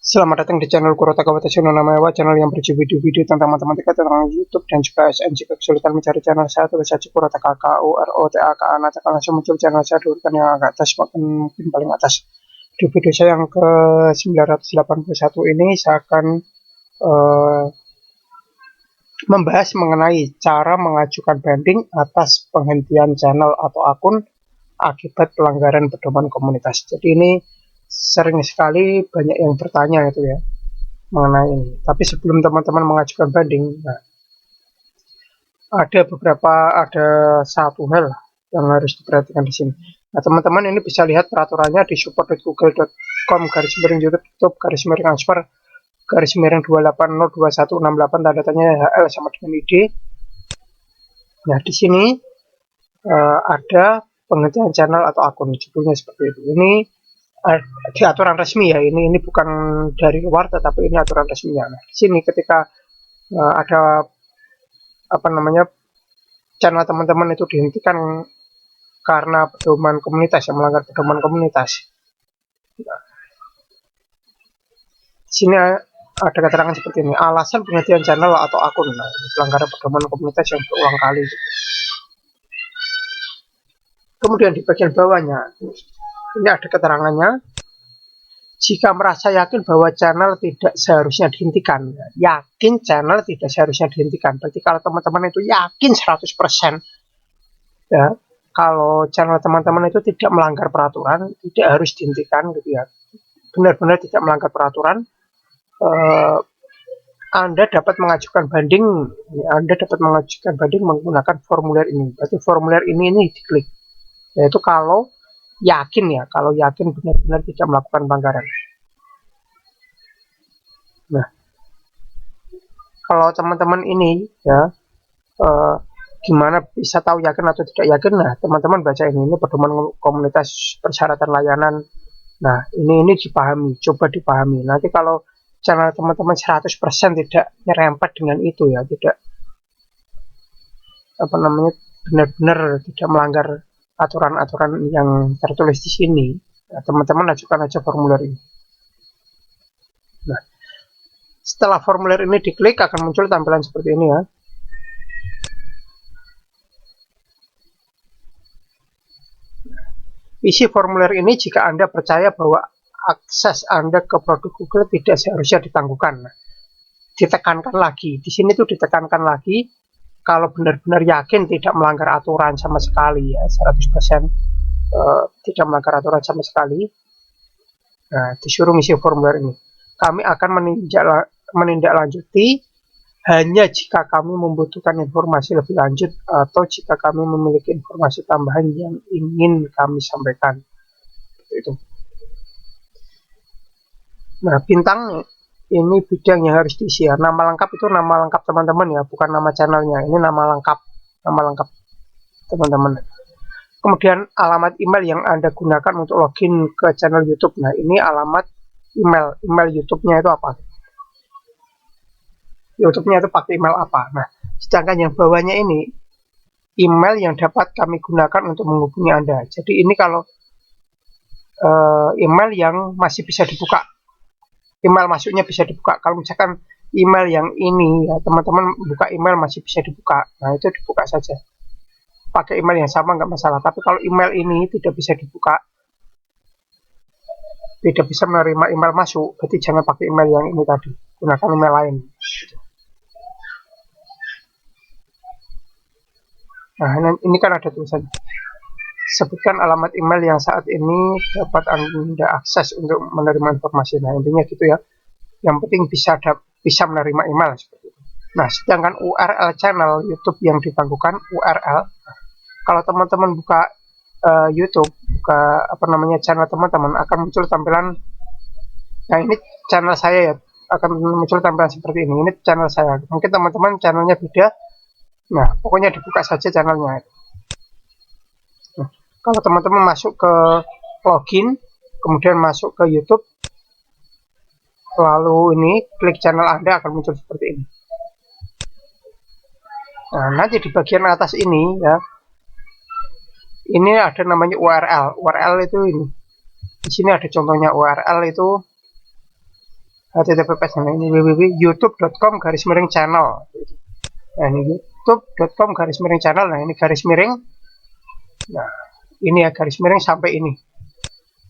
Selamat datang di channel Kurota Kawata Channel Namaewa, channel yang berisi video-video tentang matematika, tentang YouTube, dan juga SN. Jika kesulitan mencari channel saya, tulis saja Kurota KKUROTAKA. Nanti akan langsung muncul channel saya di urutan yang agak atas, mungkin paling atas. Di video saya yang ke-981 ini, saya akan membahas mengenai cara mengajukan banding atas penghentian channel atau akun akibat pelanggaran pedoman komunitas. Jadi ini sering sekali banyak yang bertanya itu ya mengenai ini. Tapi sebelum teman-teman mengajukan banding, ada satu hal yang harus diperhatikan di sini. Nah, teman-teman ini bisa lihat peraturannya di support.google.com/youtube/YouTube/ansper/28021668 tanda tanya HL sama dengan ID. Nah, di sini ada penghentian channel atau akun, judulnya seperti itu. Ini di aturan resmi ya, ini bukan dari luar, tetapi ini aturan resminya. Nah, di sini ketika ada channel teman-teman itu dihentikan karena pedoman komunitas, yang melanggar pedoman komunitas. Nah, di sini ada keterangan seperti ini: alasan penghentian channel atau akun. Nah, ini pelanggaran pedoman komunitas yang berulang kali. Kemudian di bagian bawahnya ini ada keterangannya. Jika merasa yakin bahwa channel tidak seharusnya dihentikan, yakin channel tidak seharusnya dihentikan. Berarti kalau teman-teman itu yakin 100%, ya, kalau channel teman-teman itu tidak melanggar peraturan, tidak harus dihentikan gitu ya. Benar-benar tidak melanggar peraturan, Anda dapat mengajukan banding. Anda dapat mengajukan banding menggunakan formulir ini. Berarti formulir ini diklik. Yaitu kalau yakin ya, kalau yakin benar-benar tidak melakukan pelanggaran. Nah, kalau teman-teman ini ya gimana bisa tahu yakin atau tidak yakin? Nah, teman-teman baca ini pedoman komunitas persyaratan layanan. Nah, ini dipahami, coba dipahami. Nanti kalau channel teman-teman 100% tidak nyerempet dengan itu ya, tidak benar-benar tidak melanggar aturan-aturan yang tertulis di sini, nah, teman-teman ajukan aja formulir ini. Nah, setelah formulir ini diklik akan muncul tampilan seperti ini ya. Isi formulir ini jika Anda percaya bahwa akses Anda ke produk Google tidak seharusnya ditangguhkan. Nah, ditekankan lagi, di sini tuh ditekankan lagi kalau benar-benar yakin tidak melanggar aturan sama sekali ya, 100% tidak melanggar aturan sama sekali. Nah, disuruh ngisi formulir ini. Kami akan menindaklanjuti hanya jika kami membutuhkan informasi lebih lanjut atau jika kami memiliki informasi tambahan yang ingin kami sampaikan. Itu. Nah, bintang ini bidang yang harus diisi ya. Nama lengkap itu nama lengkap teman-teman ya, bukan nama channelnya. Ini nama lengkap teman-teman. Kemudian alamat email yang Anda gunakan untuk login ke channel YouTube. Nah, ini alamat email YouTube-nya itu apa? YouTube-nya itu pakai email apa? Nah, sedangkan yang bawahnya ini email yang dapat kami gunakan untuk menghubungi Anda. Jadi ini kalau email yang masih bisa dibuka, email masuknya bisa dibuka. Kalau misalkan email yang ini ya, teman-teman buka email masih bisa dibuka, nah itu dibuka saja, pakai email yang sama nggak masalah. Tapi kalau email ini tidak bisa dibuka, tidak bisa menerima email masuk, berarti jangan pakai email yang ini tadi, gunakan email lain. Nah, ini kan ada tulisan, sebutkan alamat email yang saat ini dapat Anda akses untuk menerima informasi. Nah, intinya gitu ya. Yang penting bisa menerima email seperti itu. Nah, sedangkan URL channel YouTube yang ditangguhkan URL. Kalau teman-teman buka YouTube, buka channel teman-teman, akan muncul tampilan. Nah, ini channel saya ya, akan muncul tampilan seperti ini. Ini channel saya. Mungkin teman-teman channelnya beda. Nah, pokoknya dibuka saja channelnya. Nah, kalau teman-teman masuk ke login, kemudian masuk ke YouTube, lalu ini klik channel Anda, akan muncul seperti ini. Nah, nanti di bagian atas ini ya, ini ada namanya URL. URL itu ini. Di sini ada contohnya URL itu HTTPS ini www.youtube.com/channel. Nah, ini youtube.com/channel. Nah, ini garis miring. Nah, ini ya garis miring sampai ini.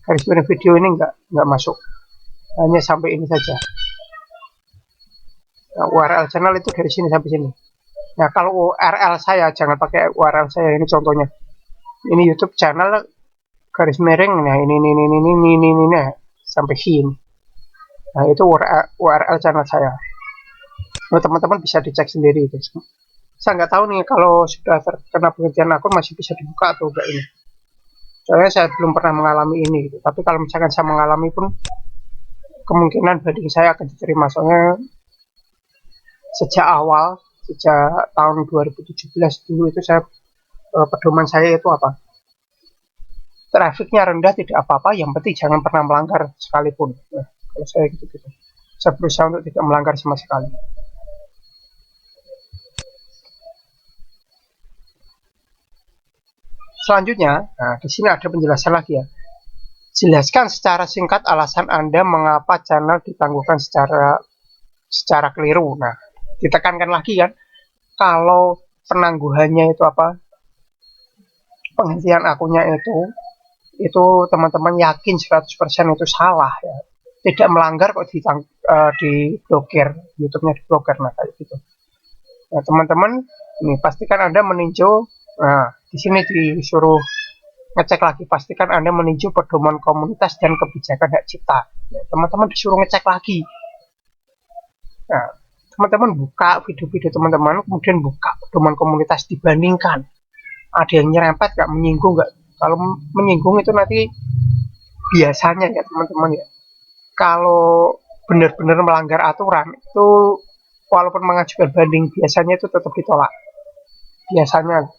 Garis miring video ini nggak masuk. Hanya sampai ini saja. Nah, URL channel itu dari sini sampai sini. Nah, kalau URL saya jangan pakai URL saya, ini contohnya. Ini YouTube channel garis miring. Nah, ini nah, sampai sini. Nah, itu URL channel saya. Nah, teman-teman bisa dicek sendiri itu. Saya nggak tahu nih kalau sudah terkena penghentian akun masih bisa dibuka atau enggak ini. Soalnya saya belum pernah mengalami ini gitu. Tapi kalau misalkan saya mengalami pun kemungkinan banding saya akan diterima. Soalnya sejak tahun 2017 dulu itu saya pedoman saya itu apa? Trafiknya rendah tidak apa-apa, yang penting jangan pernah melanggar sekalipun. Nah, kalau saya gitu. Saya berusaha untuk tidak melanggar sama sekali. Selanjutnya, nah di sini ada penjelasan lagi ya. Jelaskan secara singkat alasan Anda mengapa channel ditangguhkan secara keliru. Nah, ditekankan lagi kan, kalau penangguhannya itu apa? Penghentian akunnya itu teman-teman yakin 100% itu salah ya. Tidak melanggar kok diblokir, YouTube-nya diblokir, nah kayak gitu. Nah, teman-teman, ini pastikan Anda meninjau. Nah, di sini disuruh ngecek lagi, pastikan Anda meninjau pedoman komunitas dan kebijakan hak cipta. Nah, teman-teman disuruh ngecek lagi. Nah, teman-teman buka video-video teman-teman, kemudian buka pedoman komunitas, dibandingkan. Ada yang nyerempet nggak, menyinggung nggak? Kalau menyinggung itu nanti biasanya ya teman-teman ya, kalau benar-benar melanggar aturan itu walaupun mengajukan banding biasanya itu tetap ditolak. Biasanya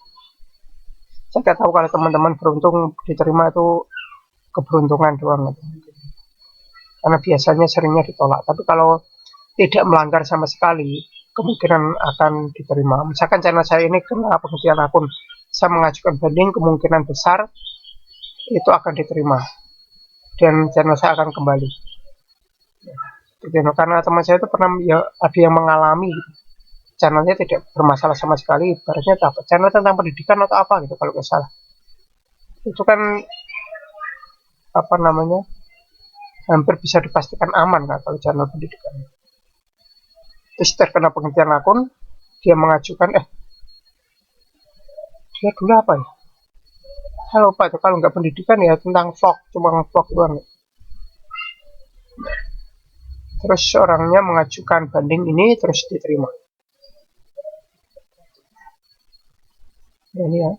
saya nggak tahu kalau teman-teman beruntung diterima itu keberuntungan doang, karena biasanya seringnya ditolak. Tapi kalau tidak melanggar sama sekali, kemungkinan akan diterima. Misalkan channel saya ini kena penghentian akun, saya mengajukan banding, kemungkinan besar itu akan diterima dan channel saya akan kembali. Karena teman saya itu pernah ya, ada yang mengalami gitu, channelnya tidak bermasalah sama sekali, ibaratnya apa, channel tentang pendidikan atau apa gitu kalau nggak salah. Itu kan apa namanya, hampir bisa dipastikan aman kan kalau channel pendidikan. Terus terkena penghentian akun, dia mengajukan dia dulu apa ya, saya lupa itu, kalau nggak pendidikan ya tentang vlog, cuma vlog doang. Terus orangnya mengajukan banding ini, terus diterima. Ini ya,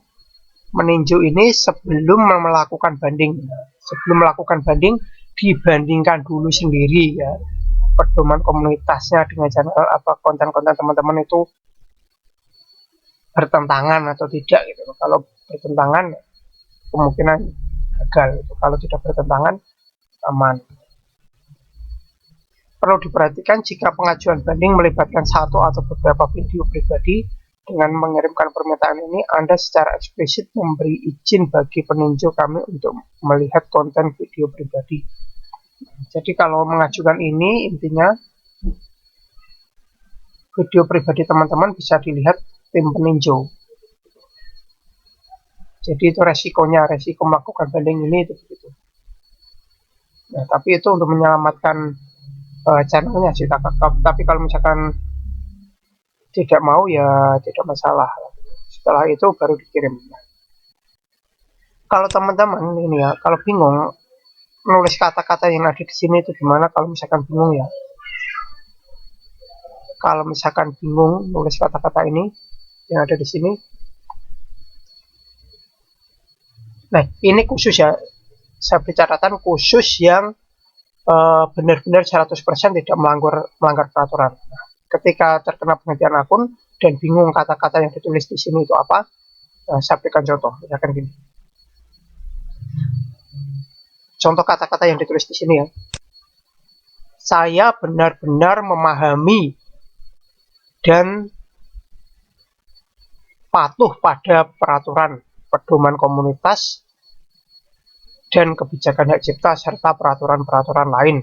meninjau ini sebelum melakukan banding. Sebelum melakukan banding, dibandingkan dulu sendiri ya, pedoman komunitasnya dengan channel apa, konten-konten teman-teman itu bertentangan atau tidak gitu. Kalau bertentangan kemungkinan gagal gitu. Kalau tidak bertentangan aman. Perlu diperhatikan jika pengajuan banding melibatkan satu atau beberapa video pribadi. Dengan mengirimkan permintaan ini, Anda secara eksplisit memberi izin bagi peninjau kami untuk melihat konten video pribadi. Jadi kalau mengajukan ini, intinya video pribadi teman-teman bisa dilihat tim peninjau. Jadi itu resiko melakukan banding ini itu begitu. Nah, tapi itu untuk menyelamatkan channelnya sih. Tapi kalau misalkan tidak mau ya tidak masalah. Setelah itu baru dikirim. Kalau teman-teman ini ya, kalau bingung nulis kata-kata yang ada di sini itu gimana? Kalau misalkan bingung ya, kalau misalkan bingung nulis kata-kata ini yang ada di sini, nah ini khusus ya, saya beri catatan khusus yang benar-benar 100% tidak melanggar peraturan. Nah, ketika terkena penghentian akun dan bingung kata-kata yang ditulis di sini itu apa, saya berikan contoh, misalkan gini. Contoh kata-kata yang ditulis di sini ya. Saya benar-benar memahami dan patuh pada peraturan pedoman komunitas dan kebijakan hak cipta serta peraturan-peraturan lain.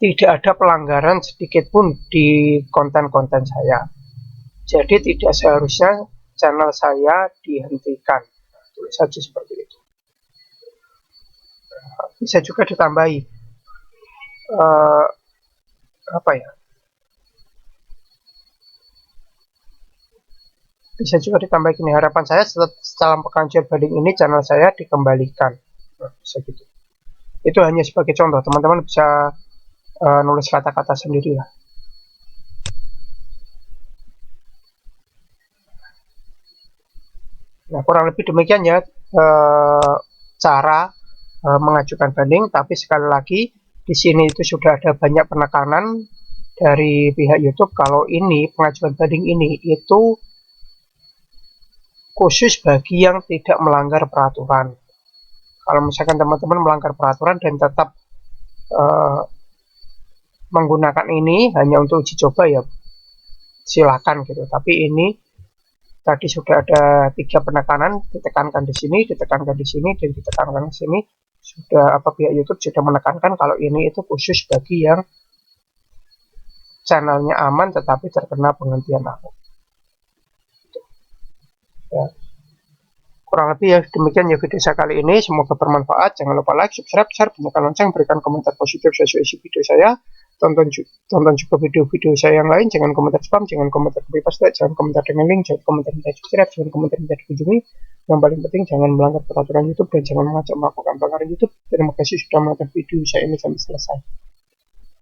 tidak ada pelanggaran sedikit pun di konten-konten saya. Jadi tidak seharusnya channel saya dihentikan. Tulis saja seperti itu. Bisa juga ditambahi apa ya? Bisa juga ditambah gini, harapan saya setelah pengajuan banding ini channel saya dikembalikan. Nah, bisa gitu. Itu hanya sebagai contoh, teman-teman bisa nulis kata-kata sendiri ya. Nah, kurang lebih demikian ya cara mengajukan banding. Tapi sekali lagi di sini itu sudah ada banyak penekanan dari pihak YouTube kalau ini pengajuan banding ini itu khusus bagi yang tidak melanggar peraturan. Kalau misalkan teman-teman melanggar peraturan dan tetap menggunakan ini hanya untuk uji coba ya silakan gitu. Tapi ini tadi sudah ada 3 penekanan, ditekankan di sini, ditekankan di sini, dan ditekankan di sini. Sudah pihak YouTube sudah menekankan kalau ini itu khusus bagi yang channelnya aman tetapi terkena penghentian akun. Ya. Kurang lebih ya demikian ya video saya kali ini, semoga bermanfaat. Jangan lupa like, subscribe, share, bunyikan lonceng, berikan komentar positif sesuai isi video saya. Tonton juga video-video saya yang lain. Jangan komentar spam, jangan komentar copy paste, jangan komentar dengan link, jangan komentar minta subscribe, jangan komentar minta dikunjungi. Yang paling penting jangan melanggar peraturan YouTube dan jangan mengajak melakukan pelanggaran YouTube. Terima kasih sudah menonton video saya ini sampai selesai.